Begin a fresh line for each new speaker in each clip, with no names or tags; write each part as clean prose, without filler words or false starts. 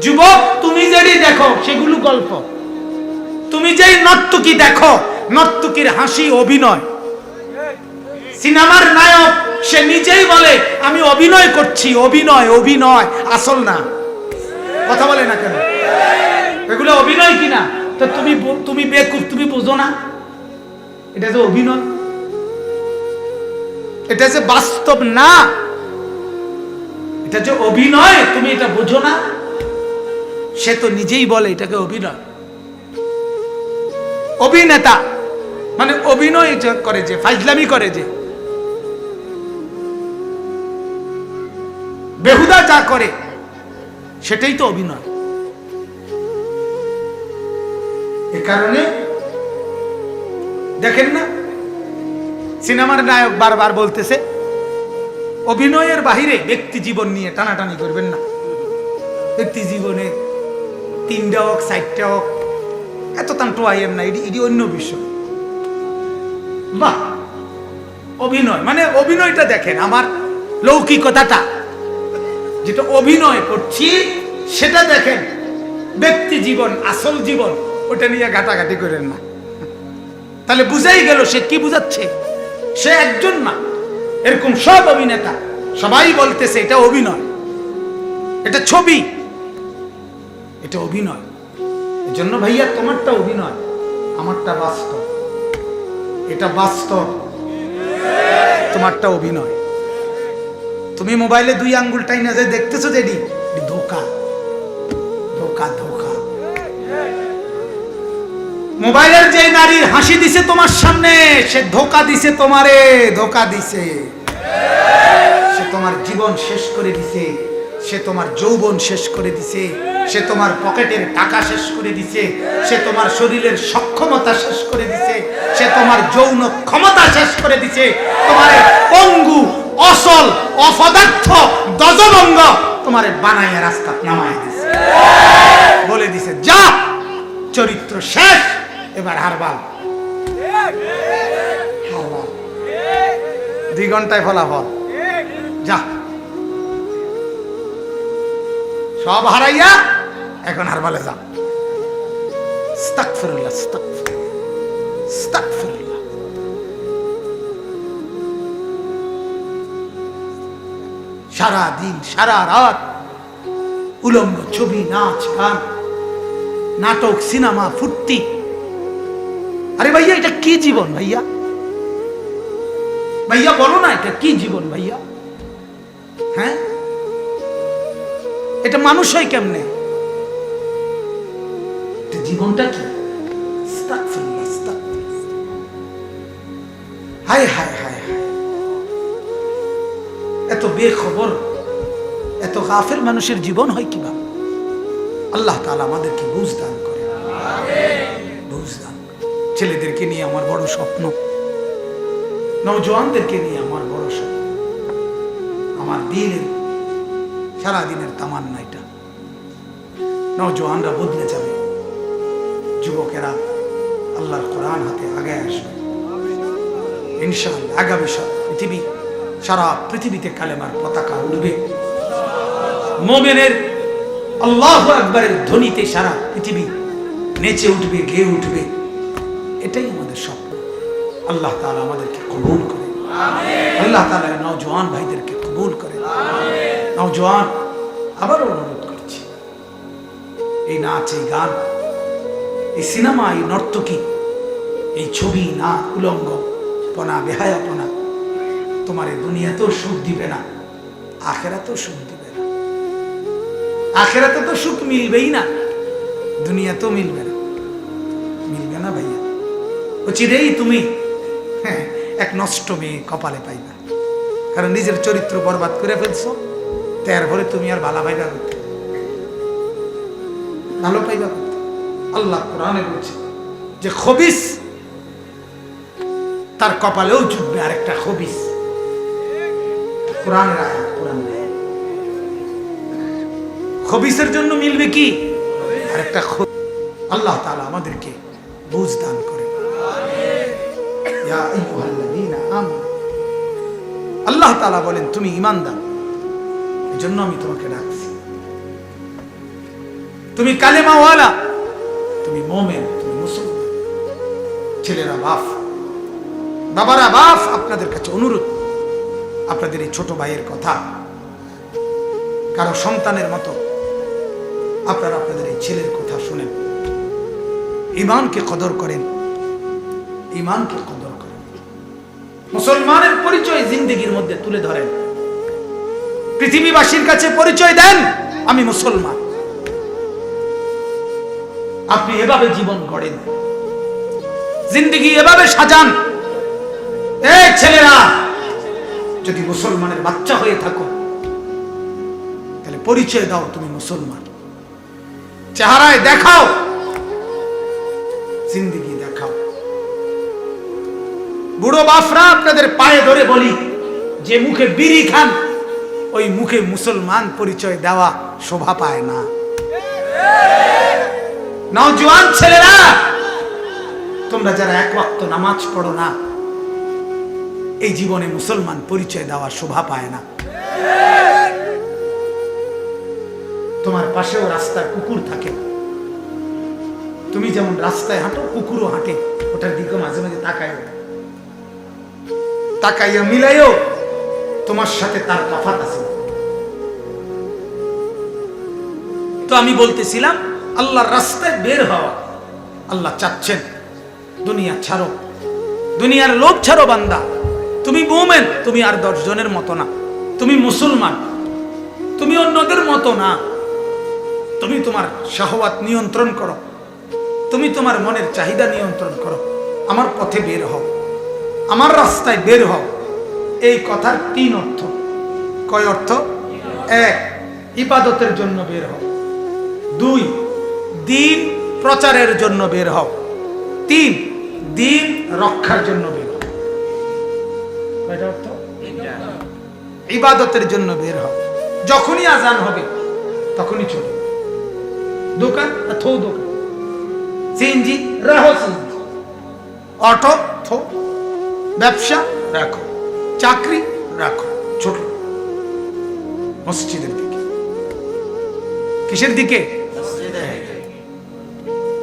যুবক, তুমি যেটি দেখো সেগুলো গল্প। তুমি যেই নর্তকী দেখো, নর্তকীর হাসি অভিনয়। সিনেমার নায়ক সে নিজেই বলে আমি অভিনয় করছি, অভিনয় অভিনয়, আসল না। কথা বলে না কেন? এগুলো অভিনয় কিনা? তো তুমি বেকুব, তুমি বোঝো না এটা যে অভিনয়, এটা যে বাস্তব না, এটা যে অভিনয়, তুমি এটা বোঝো না। সে তো নিজেই বলে এটাকে অভিনয়। অভিনেতা মানে অভিনয় করে, যে ফাইজলামি করে, যে বেহুদা যা করে সেটাই তো অভিনয়। এ কারণে দেখেন না, সিনেমার নায়ক বারবার বলতেছে অভিনয়ের বাহিরে ব্যক্তি জীবন নিয়ে টানাটানি করবেন না। ব্যক্তি জীবনে 3টা হোক 4টা হোক এত তান্টু আইয়েন না, এটি অন্য বিষয়। বাহ, অভিনয় মানে অভিনয়টা দেখেন, আমার লৌকিকতাটা যেটা অভিনয় করছি সেটা দেখেন। ব্যক্তি জীবন, আসল জীবন ওটা নিয়ে ঘাটাঘাটি করেন না। তাহলে বুঝাই গেল সে কি বুঝাচ্ছে। সে একজন না, এরকম সব অভিনেতা সবাই বলতেছে এটা অভিনয়, এটা ছবি, এটা অভিনয়। এজন্য ভাইয়া তোমারটা অভিনয়, আমারটা বাস্তব। এটা বাস্তব, তোমারটা অভিনয়। তুমি মোবাইলে 2 আঙ্গুল টাইনা যে দেখতেছো যেটি ধোঁকা, ধোঁকা, ধোঁকা। মোবাইলের যে নারীর হাসি দিছে তোমার সামনে, সে ধোঁকা দিছে তোমারে, ধোঁকা দিছে। সে তোমার জীবন শেষ করে দিছে, সে তোমার যৌবন শেষ করে দিছে, সে তোমার পকেটের টাকা শেষ করে দিছে, সে তোমার শরীরের সক্ষমতা শেষ করে দিছে, সে তোমার যৌন ক্ষমতা শেষ করে দিছে, তোমার পঙ্গু, অসল, অপদার্থ, দজভঙ্গ তোমারে বানাইয়া রাস্তা নামায় দিছে, বলে দিছে যা চরিত্র শেষ, এবার হারবাল। 2 ঘন্টায় ফলাফল, যা সব হারাইয়া এখন হারবালে যা। আস্তাগফিরুল্লাহ, আস্তাগফিরুল্লাহ। সারা দিন সারা রাত উলঙ্গ ছবি, নাচ গান, নাটক, সিনেমা, ফুর্তি। আরে ভাইয়া এটা কি জীবন ভাইয়া? ভাইয়া বলো না এটা কি জীবন ভাইয়া? হ্যাঁ, এটা মানুষ হয় কেমনে? জীবনটা কি? হায় হায় হায় হায়, এত বেখবর, এত গাফেল মানুষের জীবন হয় কিভাবে? আল্লাহ তাআলা আমাদেরকে বুঝ দান করে, বুঝ দান। ছেলেদেরকে নিয়ে আমার বড় স্বপ্ন, নওজোয়ানদেরকে নিয়ে আমার বড় স্বপ্ন, আমার দিনের সারাদিনের তামান্না এটা। নওজোয়ানরা বদলে যাবে, যুবকেরা আল্লাহর কোরআন হাতে আগে আসবে ইনশাআল্লাহ। আগামী পৃথিবী, সারা পৃথিবীতে কালেমার পতাকা উঠবে, মুমিনের আল্লাহু আকবারের ধ্বনিতে সারা পৃথিবী নেচে উঠবে, গেয়ে উঠবে। এটাই আমাদের স্বপ্ন। আল্লাহ তাআলা আমাদেরকে কবুল করে, আল্লাহ তাআলা নওজোয়ান ভাইদেরকে কবুল করে। নওজোয়ান আবারও অনুরোধ করছি, এই নাচ, এই গান, এই সিনেমা, এই নর্তকী, এই ছবি, না উলঙ্গ পনা, বেহায়াপনা তোমার এই দুনিয়াতেও সুখ দিবে না, আখেরাতেও সুখ দিবে না। আখেরাতে তো সুখ মিলবেই না, দুনিয়াতেও মিলবে না, মিলবে না ভাইয়া। চিরেই তুমি এক নষ্ট মেয়ে কপালে পাইবা, কারণ নিজের চরিত্র বরবাদ করে ফেলছো। তারপরে তুমি আর ভালো পাইবা করতে, ভালো পাইবা করতে। আল্লাহ কোরআনে বলছে যে খবিস তার কপালেও জুটবে আরেকটা খবিস। কোরআনের আয়াত, কোরআনের আয়াত। খবিসের জন্য মিলবে কি? আরেকটা খবিস। আল্লাহ তাআলা আমাদেরকে বুঝ দান করে। ইয়া আইয়ুহাল্লাযীনা আমানু, আল্লাহ তাআলা বলেন তুমি ঈমানদার, এজন্য আমি তোমাকে ডাকছি। তুমি কালেমাওয়ালা, তুমি মোমেন, তুমি মুসলমান। ছেলেরা বাপ, বাবারা বাপ, আপনাদের কাছে অনুরোধ, আপনাদের এই ছোট ভাইয়ের কথা কারো সন্তানের মতো আপনারা আপনাদের এই ছেলের কথা শুনেন। ঈমানকে কদর করেন, ঈমানকে কদর করেন। মুসলমানের পরিচয় জিন্দেগির মধ্যে তুলে ধরেন। পৃথিবীবাসীর কাছে পরিচয় দেন, আমি মুসলমান। আপনি এভাবে জীবন গড়েন, জিন্দেগি এভাবে সাজান। এই ছেলেরা, যদি মুসলমানের বাচ্চা হয়ে থাকো তাহলে পরিচয় দাও তুমি মুসলমান। চেহারায় দেখাও, জিন্দেগি দেখাও। বুড়ো বাপরা, আপনাদের পায়ে ধরে বলি, যে মুখে বিড়ি খান ওই মুখে মুসলমান পরিচয় দেওয়া শোভা পায় না। নওজোয়ান ছেলেরা, তোমরা যারা এক ওয়াক্ত নামাজ পড়ো না, এই জীবনে মুসলমান পরিচয় দেওয়া শোভা পায় না। তোমার পাশেও রাস্তার কুকুর থাকে, তুমি যেমন রাস্তায় হাঁটো কুকুরও হাঁটে, ওটার দিকে মাঝে মাঝে তাকাইও, তাকাইয়া মিলাইও, তোমার সাথে তার তফাৎ আছে। তো আমি বলতেছিলাম, আল্লাহর রাস্তায় বের হওয়া। আল্লাহ চাচ্ছেন দুনিয়া ছাড়ো, দুনিয়ার লোভ ছাড়ো বান্দা। তুমি মুমিন, তুমি আর 10 জনের মতো না, তুমি মুসলমান, তুমি অন্যদের মতো না। তুমি তোমার শাহওয়াত নিয়ন্ত্রণ করো, তুমি তোমার মনের চাহিদা নিয়ন্ত্রণ করো। আমার পথে বের হও, আমার রাস্তায় বের হও। এই কথার 3 অর্থ। কয় অর্থ? 1, ইবাদতের জন্য বের হও। 2, দ্বীন প্রচারের জন্য বের হও। 3, দ্বীন রক্ষার জন্য বের হও। কয়টা অর্থ? ইবাদতের জন্য বের হও। যখনই আজান হবে তখনই চলো। দোকান থো দোকান, সিএনজি রাখো সিএনজি, অটো থো, ব্যবসা রাখো, চাকরি রাখো, ছোট মসজিদের দিকে। কিসের দিকে?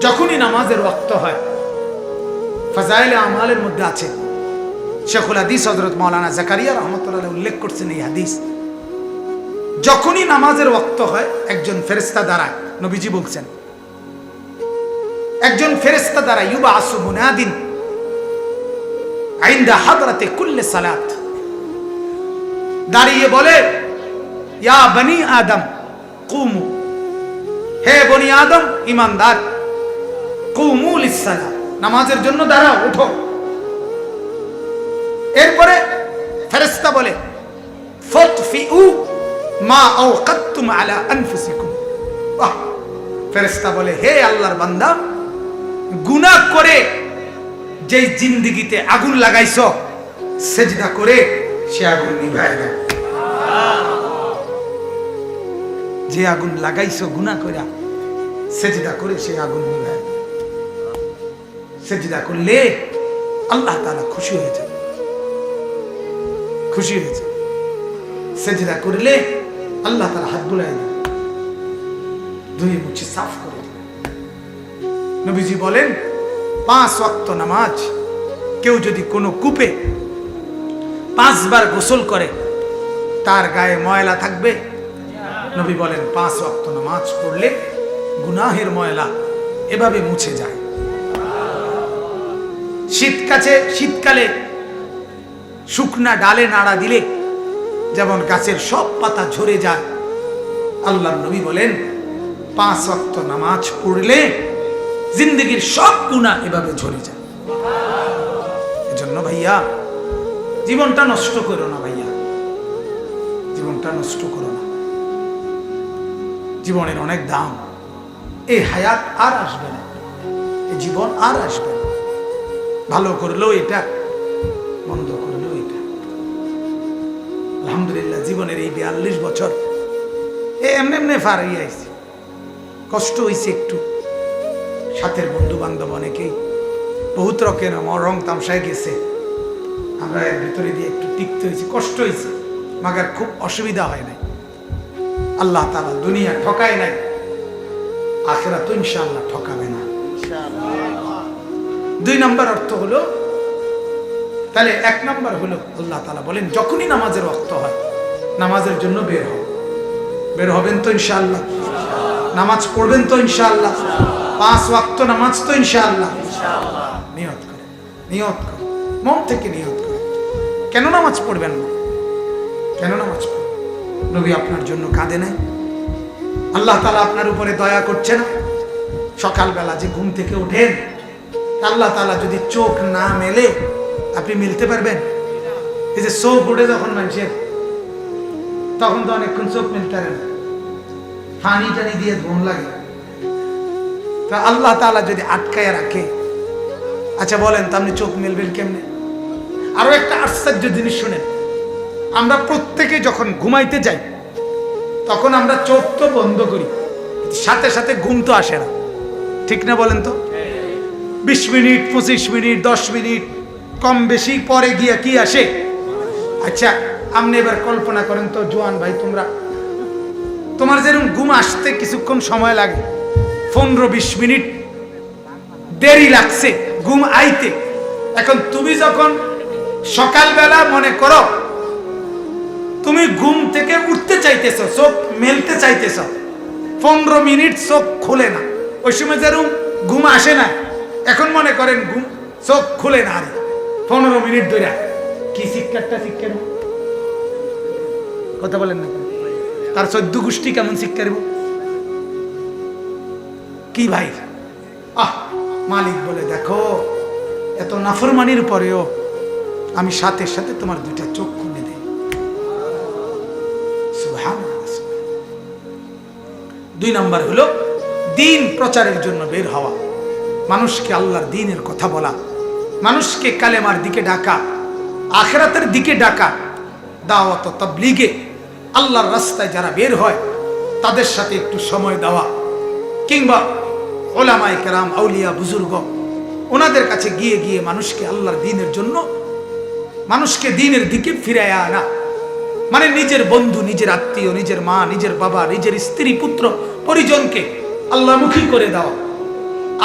যখনই নামাজের ওয়াক্ত হয়, ফাজাইলে আমালের মধ্যে আছে, শেখুল হাদিস হযরত মাওলানা জাকারিয়া রাহমাতুল্লাহ আলাইহি উল্লেখ করছেন এই হাদিস। যখনই নামাজের ওয়াক্ত হয় একজন ফেরেশতা দাঁড়ায়। নবীজি বলছেন, একজন ফেরেশতা দাঁড়ায়, ইউবাসু মুনাদিন ইনদা হাদরাতে কুল্লি সালাত, দাঁড়িয়ে বলে, ইয়া বনি আদম কুমু, হে বনি আদম ঈমানদার, কুমু লিসসালাত, নামাজের জন্য দাঁড়াও, উঠো। এরপরে ফেরেশতা বলে, ফাতফিউ মা আওকাতুম আলা আনফুসিকুম। ফেরেশতা বলে, হে আল্লাহর বান্দা, গুনাহ করে যেই জিন্দেগিতে আগুন লাগাইছো, সেজদা করে সে আগুন নিভায় দাও। যে আগুন লাগাইছো গুনাহ করে, সেজদা করে সে আগুন নিভায় দাও। সেজদা করলে আল্লাহ তাআলা খুশি হয়ে যাবে, খুশি হয়ে যাবে। সেজদা করলে আল্লাহ তাআলা হাত বুলাই দেবে, ধুয়ে মুছে সাফ করে দেবে। নবীজি বলেন, 5 ওয়াক্ত নামাজ কেউ যদি কোনো কূপে 5 বার গোসল করে, তার গায়ে ময়লা থাকবে। নবী বলেন, 5 ওয়াক্ত নামাজ পড়লে গুনাহের ময়লা এভাবে মুছে যায়। শীতকালে শুকনা ডালে নাড়া দিলে যেমন গাছের সব পাতা ঝরে যায়, আল্লাহর নবী বলেন 5 ওয়াক্ত নামাজ পড়লে জিন্দগির সব গুনাহ এভাবে ঝরে যায়। এজন্য ভাইয়া, জীবনটা নষ্ট করো না ভাইয়া, জীবনটা নষ্ট করো না। জীবনের অনেক দাম। এই হায়াত আর আসবে না, এই জীবন আর আসবে না। ভালো করলেও এটা, মন্দ করলেও এটা। আলহামদুলিল্লাহ, জীবনের এই 42 বছর এমনি এমনি পার হয়ে আইছে। কষ্ট হয়েছে একটু, সাথের বন্ধু বান্ধব অনেকেই বহুত রকমের রং তামসায় গেছে, আমরা এর ভিতরে দিয়ে একটু টিকতে হয়েছে, কষ্ট হয়েছে, মাগার খুব অসুবিধা হয় নাই। আল্লাহ তাআলা দুনিয়া ঠকায় নাই, আখিরাত ইনশাআল্লাহ ঠকাবে না। 2 নম্বর অর্থ হলো, তাহলে 1 নম্বর হলো আল্লাহ তাআলা বলেন যখনই নামাজের ওয়াক্ত হয় নামাজের জন্য বের হবেন তো ইনশাআল্লাহ, নামাজ পড়বেন তো ইনশাআল্লাহ, 5 ওয়াক্ত নামাজ তো ইনশাআল্লাহ। নিয়ত করে মন থেকে নিয়ত করে। কেন নামাজ পড়বেন না? কেন নামাজ পড়বেন? নবী আপনার জন্য কাঁদে নাই? আল্লাহ তাআলা আপনার উপরে দয়া করছে না? সকালবেলা যে ঘুম থেকে ওঠেন, আল্লাহ তাআলা যদি চোখ না মেলে আপনি মিলতে পারবেন? এই যে চোখ উঠে যখন মানুষের, তখন তো অনেকক্ষণ চোখ মিলতে পারে না, পানি টানি দিয়ে ঘুম লাগে। তা আল্লাহ তাআলা যদি আটকায় রাখে, আচ্ছা বলেন তো আপনি চোখ মেলবেন কেমনে? আরো একটা আশ্চর্য জিনিস শুনেন, আমরা প্রত্যেকে যখন ঘুমাইতে যাই তখন আমরা চোখ তো বন্ধ করি, সাথে সাথে ঘুম তো আসে না, ঠিক না বলেন তো? 20 মিনিট 25 মিনিট 10 মিনিট কম বেশি পরে গিয়া কি আসে? আচ্ছা আপনি এবার কল্পনা করেন তো, জোয়ান ভাই, তোমার যেরকম ঘুম আসতে কিছুক্ষণ সময় লাগে, 15-20 মিনিট দেরি লাগছে ঘুম আইতে। এখন তুমি যখন সকালবেলা মনে করো তুমি ঘুম থেকে উঠতে চাইতেছ, চোখ মেলতে চাইতেছ, 15 মিনিট চোখ খুলে না, ওই সময় যেরকম ঘুম আসে না, এখন মনে করেন ঘুম চোখ খুলে না, আরে 15 মিনিট ধরে কি শিক্ষাটা শিক্ষা নেব? কথা বলেন না, তার 14 গোষ্ঠী কেমন শিক্ষা নেব? কি ভাই? মালিক বলে দেখো এত নাফরমানির পরেও আমি সাথে সাথে তোমার 2টা চোখ খুলে দেই। সুবহানাল্লাহ। 2 নম্বর হলো দ্বীন প্রচারের জন্য বের হওয়া, মানুষকে আল্লাহর দ্বীনের কথা বলা, মানুষকে কালেমার দিকে ডাকা, আখিরাতের দিকে ডাকা, দাওয়াত ও তাবলীগে আল্লাহর রাস্তায় যারা বের হয় তাদের সাথে একটু সময় দেওয়া, কিংবা ওলামায়ে কেরাম, আউলিয়া, বুজুর্গ, ওনাদের কাছে গিয়ে গিয়ে মানুষকে আল্লাহর দ্বীনের জন্য, মানুষকে দ্বীনের দিকে ফিরাইয়া আনা, মানে নিজের বন্ধু, নিজের আত্মীয়, নিজের মা, নিজের বাবা, নিজের স্ত্রী, পুত্র পরিজনকে আল্লাহমুখী করে দেওয়া,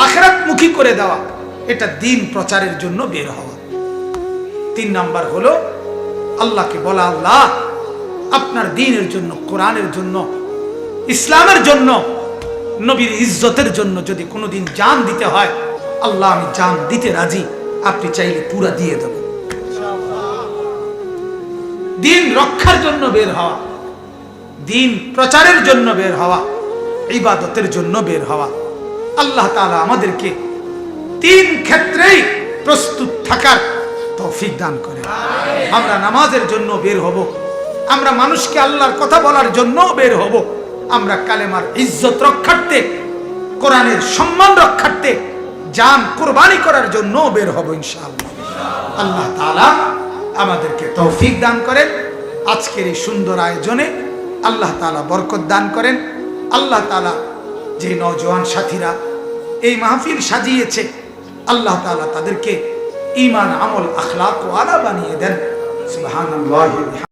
আখিরাতমুখী করে দেওয়া, এটা দ্বীন প্রচারের জন্য বের হওয়া। 3 নাম্বার হলো আল্লাহকে বলা, আল্লাহ আপনার দ্বীনের জন্য, কোরআনের জন্য, ইসলামের জন্য, নবীর ইজ্জতের জন্য যদি কোনোদিন জান দিতে হয়, আল্লাহ আমি জান দিতে রাজি, আপনি চাইলে পুরা দিয়ে দেব। দ্বীন রক্ষার জন্য বের হওয়া, দ্বীন প্রচারের জন্য বের হওয়া, ইবাদতের জন্য বের হওয়া। আল্লাহ তাআলা আমাদেরকে 3 ক্ষেত্রেই প্রস্তুত থাকার তৌফিক দান করেন। আমরা নামাজের জন্য বের হব, আমরা মানুষকে আল্লাহর কথা বলার জন্য বের হব, আমরা কালেমার ইজ্জত রক্ষার্থে, কোরআনের সম্মান রক্ষার্থে জান কুরবানি করার জন্য বের হব ইনশাআল্লাহ। আল্লাহ তাআলা আমাদেরকে তৌফিক দান করেন। আজকের এই সুন্দর আয়োজনে আল্লাহ তাআলা বরকত দান করেন। আল্লাহ তাআলা যে নওজোয়ান সাথীরা এই মাহফিল সাজিয়েছে, আল্লাহ তাআলা তাদেরকে ঈমান, আমল, আখলাক ওয়ালা বানিয়ে দেন। সুবহানাল্লাহ।